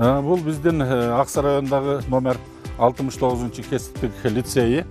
Бул биздин Аксай районундагы номер 69-кесиптик лицейи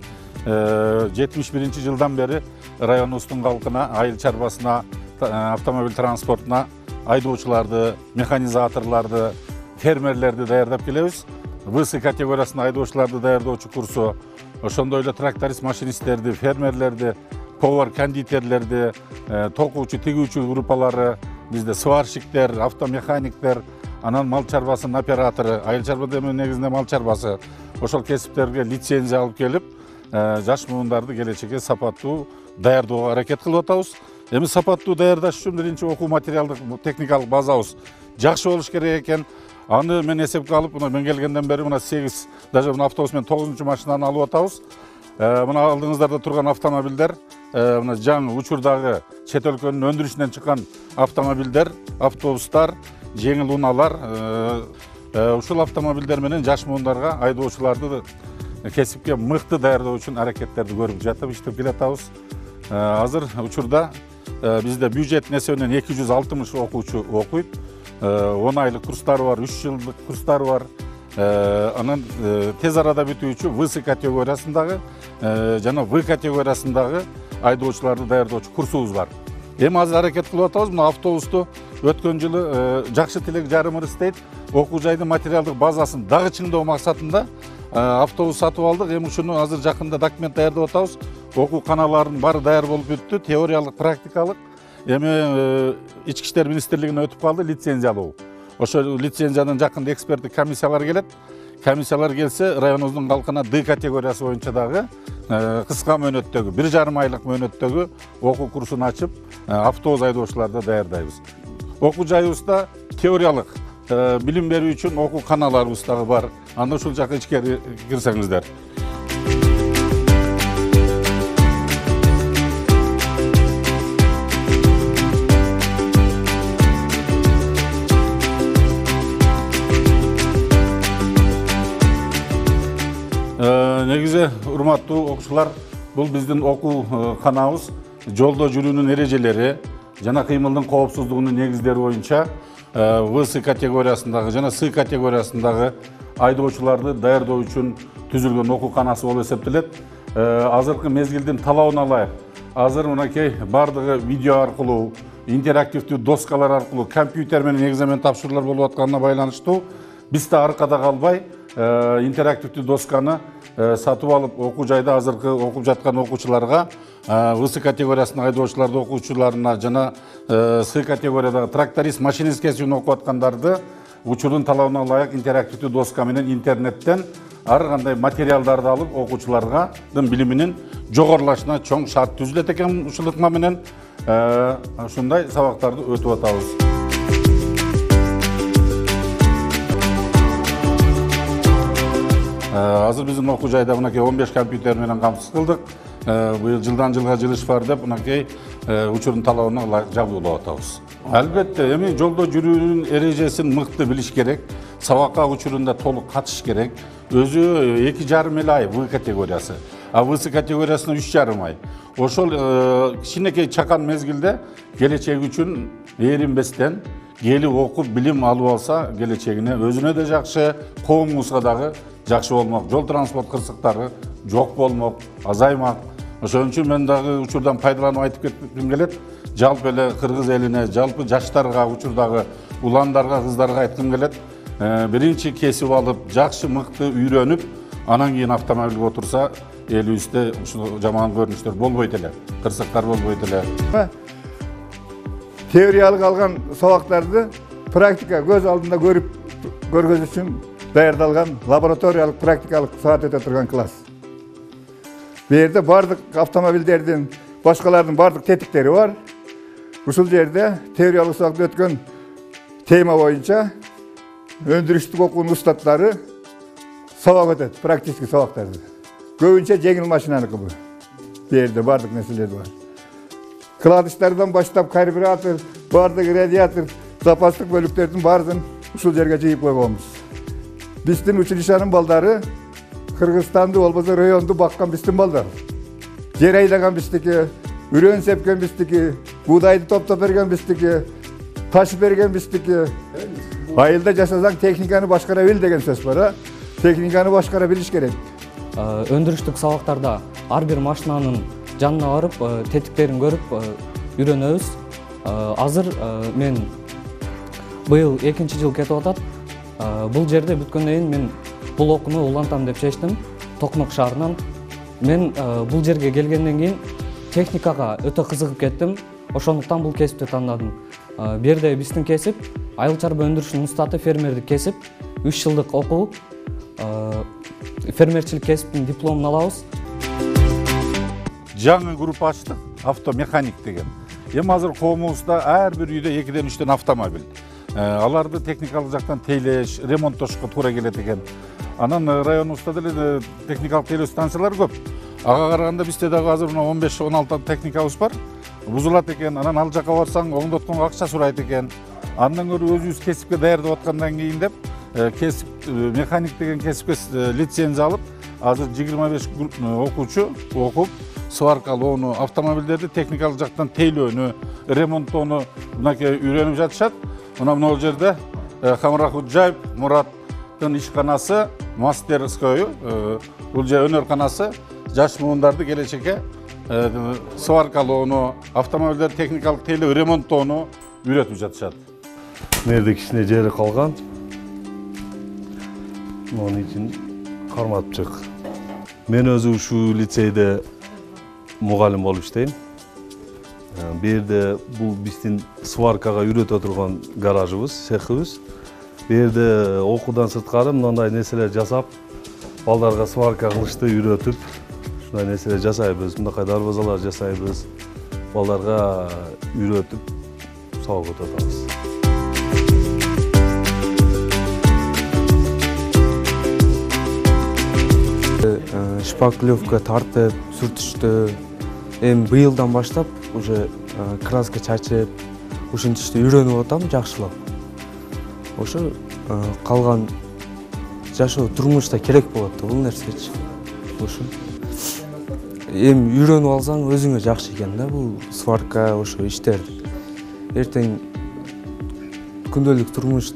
71-жылдан бери районубуздун калкына, айыл чарбасына, автомобиль транспортуна айдоочуларды, механизаторларды, фермерлерди даярдап келебиз. ВС категориясына айдоочуларды даярдоочу курсу, ошондой эле тракторист машинисттерди, фермерлерди, повар кондитерлерди, токуучу, тигүүчү группалары, бизде сварщиктер, автомеханиктер, анан мал чарбасынын оператору, айыл чарба деме негизинде мал чарбасы, ошол кесиптерге лицензия алып келип, жаш муундарды келечекке сапаттуу даярдоого аракет кылып атабыз. Эми сапаттуу даярдаш үчүн биринчи окуу материалдык, техникалык базабыз жакшы болуш керек экен. Аны мен эсепке алып, мен келгенден бери 8, даже автобус менен 9-чу машинаны алып атабыз. Мына алдыңыздарда турган автомобилдер, мына жаңы учурдагы чет өлкөнүн өндүрүшүнөн чыккан автомобилдер, автобустар, жеңил унаалар, ушул автомобилдер менен жаш муундарга айдоочуларды кесипке мыкты даярдоо үчүн аракеттерди көрүп жатып иштеп келатабыз. Азыр учурда бизде бюджеттин эсебинен 260 окуучу окуйт. 10 айлык курстары бар, 3 жылдык курстары бар. Анан тез арада бүтүүчү ВС категориясындагы жана В категориясындагы айдоочуларды даярдоочу курсубуз бар. Эми азыр аракет кылып атабыз. Мына автобусту өткөн жылы жакшы тилек жарымыр иштейт. Окуу жайдын материалдык базасын дагы чыңдоо максатында автобус сатып алдык. Эми ушуну азыр жакында документ даярдап атабыз. Окуу каналарынын баары даяр болуп бүттү. Теориялык, практикалык. Эми Ички иштер министрлигине өтүп калды лицензиялоо. Ошол лицензиядан жакында эксперттик комиссиялар келет. Комиссиялар келсе, районубуздун калкына Д категориясы боюнча дагы кыска мөөнөттөгү, 1,5 айлык мөөнөттөгү окуу курсун ачып, автобус айдоочуларды даярдайбыз. Окуу жайыбызда теориялык билим берүү үчүн окуу каналдарыбыз дагы бар. Анда ушул жака ичкери кирсеңиздер. Негизи урматтуу окуучулар, бул биздин окуу канабыз жолдо жүрүүнүн эрежелери жана кыймылдын коопсуздугунун негиздери боюнча ВС категориясындагы жана С категориясындагы айдоочуларды даярдоо үчүн түзүлгөн окуу канасы болуп эсептелет. Азыркы мезгилдин талабына ылайык азыр мынакей бардыгы видео аркылуу, интерактивдүү доскалар аркылуу, компьютер менен экзамен тапшыруулар болуп атканына байланыштуу биз да аркада калбай интерактивдүү досканы сатып алып окуу жайда азыркы окуп жаткан окуучуларга, ВС категориясынын айдоочуларды окуучуларына жана С категориядагы тракторист, машинист кесибин окуп аткандарды учурдун талабына ылайык интерактивдүү доска менен интернеттен ар кандай материалдарды алып окуучулардын билиминин жогорулашына чоң шарт түзүлөт экен. Ушул ыкма менен ушундай сабактарды өтүп атабыз. Азыр биздин окуу жайда мынакей 15 компьютер менен камсыз кылдык. Быйыл жылдан жылга жылыш бар деп мынакей учурдун талабына ылайык жабдуулап атабыз. Албетте, эми жолдо жүрүүнүн эрежесин мыкты билиш керек. Сабакка учурунда толук катышыш керек. Өзү 2,5 ай В категориясы. А ВС категориясына 3,5 ай. Ошол кичинекей чакан мезгилде келечеги үчүн ээринбестен келип окуп билим алып алса, келечегине өзүнө да жакшы, коомубузга дагы жакшы болмок. Жол транспорт кырсыктары жок болмок, азаймак. Ошон үчүн мен дагы учурдан пайдаланып айтып кетким келет. Жалпы эле кыргыз элине, жалпы жаштарга, учурдагы уландарга, кыздарга айткым келет. Биринчи кесип алып, жакшы мыкты үйрөнүп, анан кийин автомобилге отурса, элибизде ушул жаман көрүнүштөр болбойт эле, кырсыктар болбойт эле. Теориялык алган сабактарды практика көз алдында көргөзүш үчүн даярдалган лабораториялык практикалык саат өтө турган класс. Бу жерде бардык автомобилдердин, башкалардын бардык тетиктери бар. Ушул жерде теориялык сабакты өткөн тема боюнча өндүрүштүк окуунун устаттары сабак өтөт, практический сабактарды. Көбүнчө жеңил машинаныкы бу. Бу жерде бардык нерселер бар. Кладыштардан баштап карбюратор, бардык радиатор, запастык бөлүктөрдүн баарын ушул жерге жыйып койгонбуз. Биздин училищанын балдары Кыргызстанды болбосо районду баккан биздин балдар. Жер айлаган биздики, үрөн сепкен биздики, буудайды топтоп берген биздики, таш берген биздики. Айылda жасасаң техниканы башкара бил деген сөз бар, а? Техниканы башкара билиш керек. Өндүрүштүк сабактарда ар бир машинанын жанына барып, тетиктерин көрүп үйрөнөбүз. Азыр мен быйыл 2-нчи жыл кетип атат. Бул жерде бүткөндөн кийин мен бул окууну улантам деп чечтим. Токмок шаарынан. Мен бул жерге келгенден кийин техникага өтө кызыгып кеттим. Ошондуктан бул кесипти тандадым. Бу жерде биздин кесип айыл чарба өндүрүшүнүн устаты фермердик кесип, 3 жылдык окуу, фермерчилик кесиптин дипломун алабыз. Жаңы группа ачтык, автомеханик деген. Эми азыр коомубузда ар бир үйдө 2-3 автомобиль. Аларды техникалык жактан тейлеш, ремонттошко туура келет экен. Анан районубузда деле техникалык тейлөө станциялары көп. Ага караганда бизде дагы азыр 15-16 техникабыз бар. Бузулат экен, анан ал жака барсаң оңдотконго акча сурайт экен. Андан көрө өзүбүз кесипке даярдап аткандан кийин деп кесип механик деген кесипке лицензия алып, азыр 25 окуучу окуп, сваркалоону, автомобилдерди техникалык жактан тейлөөнү, ремонттоону мынакей үйрөнүп жатышат. Мына бул жерде Хамрахуджаев Мураттын ишканасы, мастерскойу, бул же өнөр-канасы жаш муундарды келечекке сваркалоону, автомобилдерди техникалык тейлөө, ремонттоону үйрөтүп жатышат. Мэрде кичине жери калган. Onun için карматып чык. Мен өзү ушул лицейде мугалим болуп иштейм. Бу жерде бул биздин сваркага үйрөтө турган гаражыбыз, цехибиз. Бу жерде окуудан сырткары мындай нерселер жасап, балдарга сварка кылышты үйрөтүп, ушундай нерселер жасайбыз. Мындакай дарбазалар жасайбыз. Балдарга үйрөтүп сабак өтөтөбүз. Шпаклевка тартып, сүртүштү. Эми быйылдан баштап уже краска чачып, ушинтишти үйрөнүп атам жакшылап. Ошо калган жашоо турмушта керек болот да бул нерсечи. Ошо. Эми үйрөнүп алсаң өзүңө жакшы экен да бул сварка ошо иштерди. Эртең күндөлүк турмушта